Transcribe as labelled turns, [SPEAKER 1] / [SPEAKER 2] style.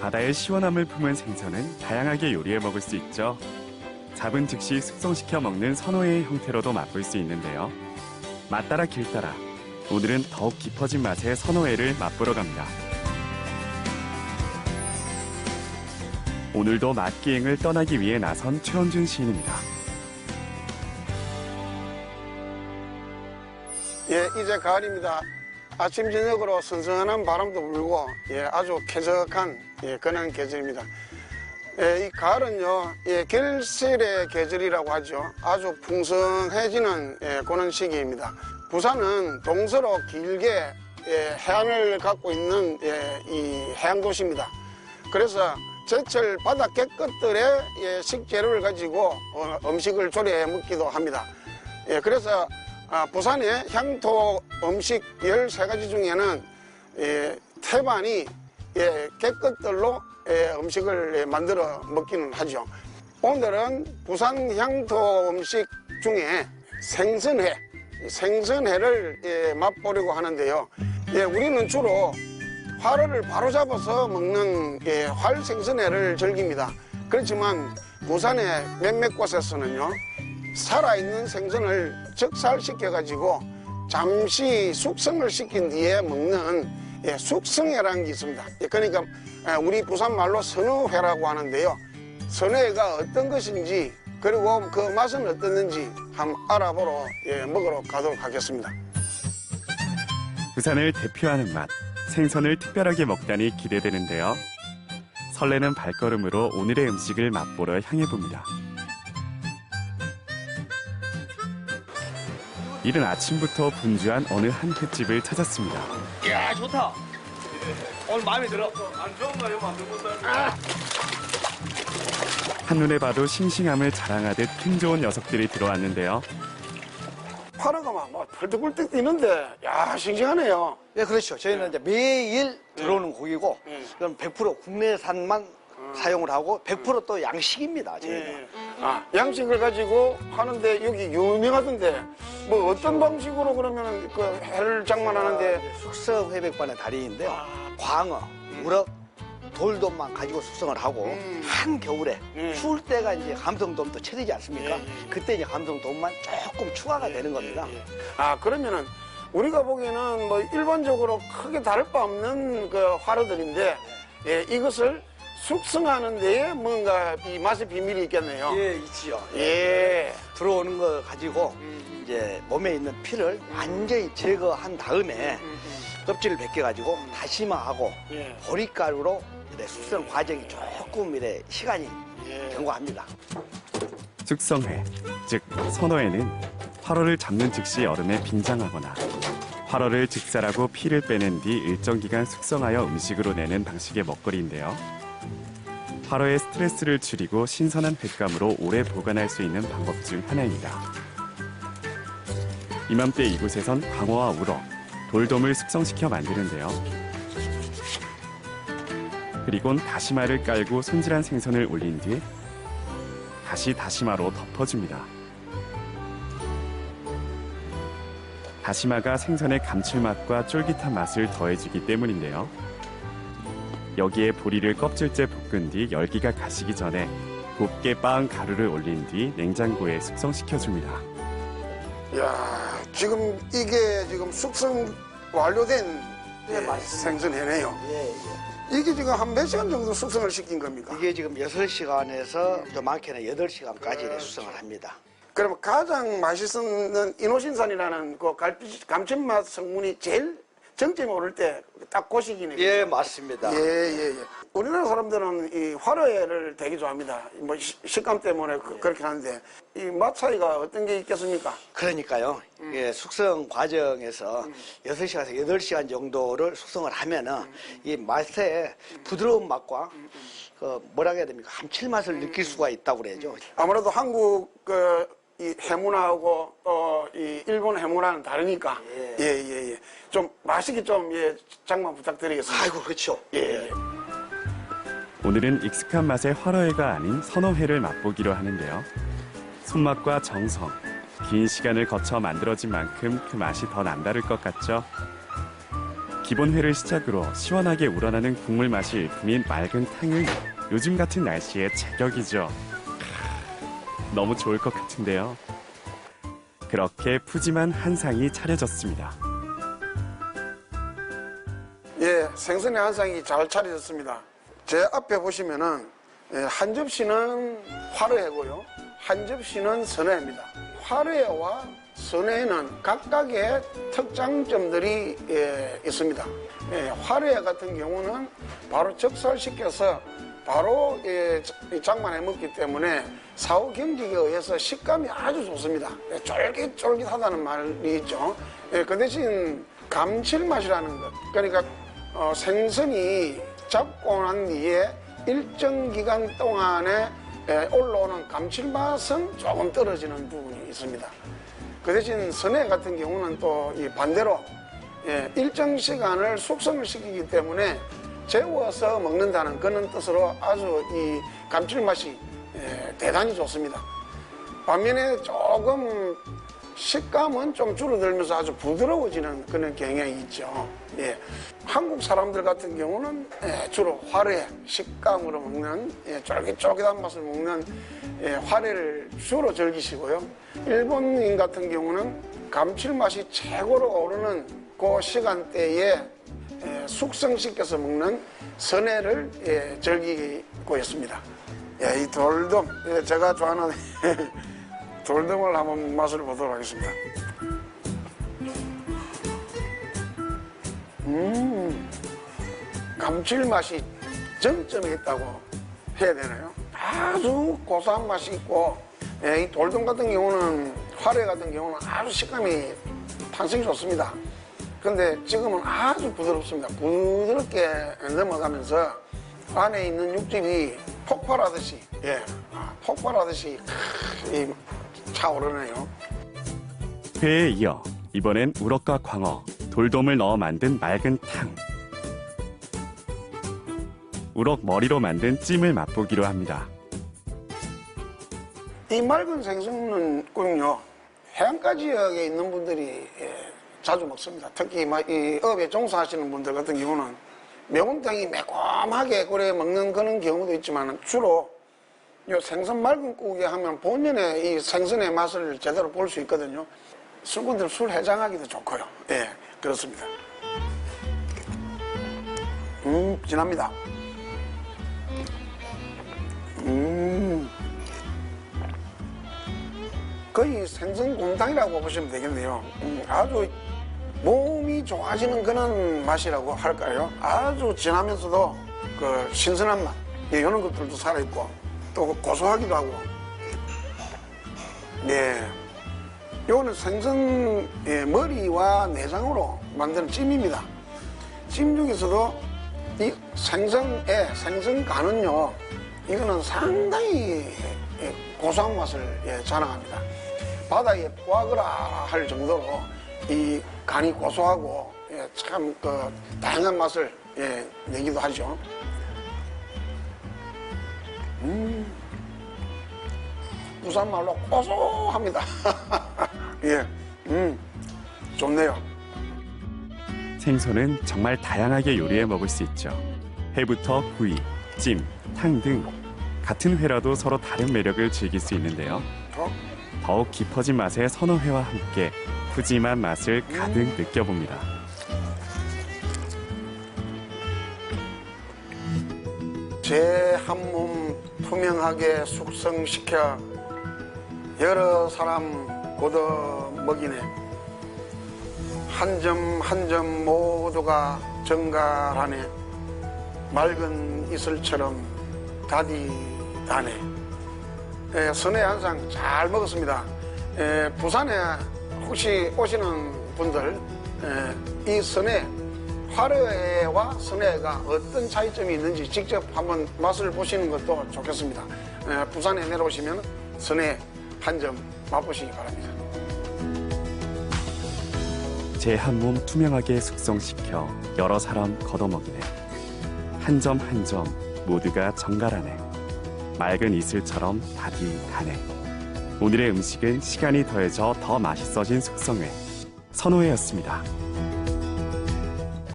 [SPEAKER 1] 바다의 시원함을 품은 생선은 다양하게 요리해 먹을 수 있죠. 잡은 즉시 숙성시켜 먹는 선어회의 형태로도 맛볼 수 있는데요. 맛 따라 길 따라 오늘은 더욱 깊어진 맛의 선어회를 맛보러 갑니다. 오늘도 맛기행을 떠나기 위해 나선 최원준 시인입니다.
[SPEAKER 2] 예, 이제 가을입니다. 아침 저녁으로 선선한 바람도 불고 아주 쾌적한 그런 계절입니다. 이 가을은요, 결실의 계절이라고 하죠. 아주 풍성해지는 그런 시기입니다. 부산은 동서로 길게 해안을 갖고 있는 이 해안도시입니다. 그래서 제철 바다 갯것들의 식재료를 가지고 음식을 조리해 먹기도 합니다. 그래서 부산의 향토 음식 13가지 중에는 태반이 갯것들로 음식을 만들어 먹기는 하죠. 오늘은 부산 향토 음식 중에 생선회를 맛보려고 하는데요. 우리는 주로 활어를 바로 잡아서 먹는 활생선회를 즐깁니다. 그렇지만 부산의 몇몇 곳에서는요, 살아있는 생선을 적살시켜가지고 잠시 숙성을 시킨 뒤에 먹는 숙성회라는 게 있습니다. 그러니까 우리 부산 말로 선어회라고 하는데요. 선어회가 어떤 것인지 그리고 그 맛은 어떻는지 한번 알아보러 먹으러 가도록 하겠습니다.
[SPEAKER 1] 부산을 대표하는 맛, 생선을 특별하게 먹다니 기대되는데요. 설레는 발걸음으로 오늘의 음식을 맛보러 향해봅니다. 이른 아침부터 분주한 어느 한 횟집을 찾았습니다.
[SPEAKER 3] 이야, 좋다. 오늘 마음에 들어.
[SPEAKER 4] 안 좋은가요? 만든 것들?
[SPEAKER 1] 한눈에 봐도 싱싱함을 자랑하듯 힘 좋은 녀석들이 들어왔는데요.
[SPEAKER 2] 활어가 막 펄떡펄떡 뛰는데 야, 싱싱하네요.
[SPEAKER 3] 예, 그렇죠. 저희는 이제 매일 들어오는 고기고, 그럼 100% 국내산만 사용을 하고, 100% 또 양식입니다, 저희는.
[SPEAKER 2] 양식을 가지고 하는데 여기 유명하던데 뭐 어떤 방식으로 그러면 그 회를 장만하는데
[SPEAKER 3] 숙성 회백반의 달인인데요. 광어, 우럭, 돌돔만 가지고 숙성을 하고 한겨울에 추울 때가 이제 감성돔도 채되지 않습니까? 그때 이제 감성돔만 조금 추가가 되는 겁니다.
[SPEAKER 2] 그러면은 우리가 보기에는 뭐 일반적으로 크게 다를 바 없는 그 활어들인데 이것을 숙성하는 데에 뭔가 이 맛의 비밀이 있겠네요.
[SPEAKER 3] 예, 있지요. 들어오는 거 가지고 이제 몸에 있는 피를 완전히 제거한 다음에 껍질을 벗겨가지고 다시마하고 보리가루로 이래 숙성 과정이 조금 이래 시간이 경과합니다.
[SPEAKER 1] 숙성회, 즉 선어회는 활어를 잡는 즉시 얼음에 빙장하거나 활어를 즉살하고 피를 빼낸 뒤 일정 기간 숙성하여 음식으로 내는 방식의 먹거리인데요. 활어의 스트레스를 줄이고 신선한 횟감으로 오래 보관할 수 있는 방법 중 하나입니다. 이맘때 이곳에선 광어와 우럭, 돌돔을 숙성시켜 만드는데요. 그리곤 다시마를 깔고 손질한 생선을 올린 뒤 다시 다시마로 덮어줍니다. 다시마가 생선의 감칠맛과 쫄깃한 맛을 더해주기 때문인데요. 여기에 보리를 껍질째 볶은 뒤 열기가 가시기 전에 곱게 빻은 가루를 올린 뒤 냉장고에 숙성시켜줍니다.
[SPEAKER 2] 야, 지금 이게 지금 숙성 완료된 생선회네요. 이게 지금 한 몇 시간 정도 숙성을 시킨 겁니까?
[SPEAKER 3] 이게 지금 6시간에서 좀 많게는 8시간까지 숙성을 합니다.
[SPEAKER 2] 그러면 가장 맛있는 이노신산이라는 그 감칠맛 성분이 제일 정점에 오를 때 딱 그 시기네요.
[SPEAKER 3] 예, 맞습니다.
[SPEAKER 2] 우리나라 사람들은 이 활어회를 되게 좋아합니다. 뭐 식감 때문에 그렇게 하는데 이 맛 차이가 어떤 게 있겠습니까?
[SPEAKER 3] 그러니까요. 숙성 과정에서 6시간에서 8시간 정도를 숙성을 하면은 이 맛의 부드러운 맛과 그 뭐라 해야 됩니까? 감칠맛을 느낄 수가 있다고 그러죠.
[SPEAKER 2] 아무래도 한국 이 해문하고 또 이 일본 해문하는 다르니까 좀 맛있게 좀 장만 부탁드리겠습니다.
[SPEAKER 3] 아이고, 그렇죠.
[SPEAKER 1] 오늘은 익숙한 맛의 활어회가 아닌 선어회를 맛보기로 하는데요. 손맛과 정성, 긴 시간을 거쳐 만들어진 만큼 그 맛이 더 남다를 것 같죠? 기본 회를 시작으로 시원하게 우러나는 국물 맛이 일품인 맑은 탕은 요즘 같은 날씨에 제격이죠. 너무 좋을 것 같은데요. 그렇게 푸짐한 한상이 차려졌습니다.
[SPEAKER 2] 예, 생선의 한상이 잘 차려졌습니다. 제 앞에 보시면은 한 접시는 화로회고요. 한 접시는 선회입니다. 화로회와 선회는 각각의 특장점들이 있습니다. 화로회 같은 경우는 바로 적설시켜서 바로 장만해 먹기 때문에 사후 경직에 의해서 식감이 아주 좋습니다. 쫄깃쫄깃하다는 말이 있죠. 그 대신 감칠맛이라는 것, 그러니까 생선이 잡고 난 뒤에 일정 기간 동안에 올라오는 감칠맛은 조금 떨어지는 부분이 있습니다. 그 대신 선회 같은 경우는 또 반대로 일정 시간을 숙성을 시키기 때문에 재워서 먹는다는 그런 뜻으로 아주 이 감칠맛이 대단히 좋습니다. 반면에 조금 식감은 좀 줄어들면서 아주 부드러워지는 그런 경향이 있죠. 예. 한국 사람들 같은 경우는 주로 화래 식감으로 먹는 쫄깃쫄깃한 맛을 먹는 화래를 주로 즐기시고요. 일본인 같은 경우는 감칠맛이 최고로 오르는 그 시간대에 숙성시켜서 먹는 선회를 즐기고 있습니다. 이 돌돔, 제가 좋아하는 돌돔을 한번 맛을 보도록 하겠습니다. 감칠맛이 정점에 있다고 해야 되나요? 아주 고소한 맛이 있고, 이 돌돔 같은 경우는, 화래 같은 경우는 아주 식감이 탄성이 좋습니다. 근데 지금은 아주 부드럽습니다. 부드럽게 넘어가면서 안에 있는 육즙이 폭발하듯이, 폭발하듯이 차오르네요.
[SPEAKER 1] 회에 이어 이번엔 우럭과 광어, 돌돔을 넣어 만든 맑은 탕. 우럭 머리로 만든 찜을 맛보기로 합니다.
[SPEAKER 2] 이 맑은 생선은요, 해안가 지역에 있는 분들이 자주 먹습니다. 특히 이 업에 종사하시는 분들 같은 경우는 매운탕이 매콤하게 끓여 먹는 그런 경우도 있지만 주로 이 생선 맑은 국에 하면 본연의 이 생선의 맛을 제대로 볼 수 있거든요. 술꾼들 술 해장하기도 좋고요. 예, 그렇습니다. 진합니다. 거의 생선곰탕이라고 보시면 되겠네요. 아주 몸이 좋아지는 그런 맛이라고 할까요? 아주 진하면서도 그 신선한 맛, 이런 것들도 살아있고 또 고소하기도 하고. 네, 이거는 생선 머리와 내장으로 만드는 찜입니다. 찜 중에서도 이 생선 간은요, 이거는 상당히 고소한 맛을 자랑합니다. 바다에 포아그라 할 정도로 이 간이 고소하고 참 그 다양한 맛을 내기도 하죠. 부산 말로 고소합니다. 예, 좋네요.
[SPEAKER 1] 생선은 정말 다양하게 요리해 먹을 수 있죠. 회부터 구이, 찜, 탕 등 같은 회라도 서로 다른 매력을 즐길 수 있는데요. 더욱 깊어진 맛의 선어회와 함께 푸짐한 맛을 가득 느껴봅니다.
[SPEAKER 2] 제 한 몸 투명하게 숙성시켜 여러 사람 걷어 먹이네. 한 점 한 점 모두가 정갈하네. 맑은 이슬처럼 다디다네. 선회 한상 잘 먹었습니다. 부산에 혹시 오시는 분들 이 선회, 화로회와 선회가 어떤 차이점이 있는지 직접 한번 맛을 보시는 것도 좋겠습니다. 부산에 내려오시면 선회 한 점 맛보시기 바랍니다.
[SPEAKER 1] 제 한 몸 투명하게 숙성시켜 여러 사람 걷어먹이네. 한 점 한 점 모두가 정갈하네. 맑은 이슬처럼 다디다네. 오늘의 음식은 시간이 더해져 더 맛있어진 숙성회 선호회였습니다.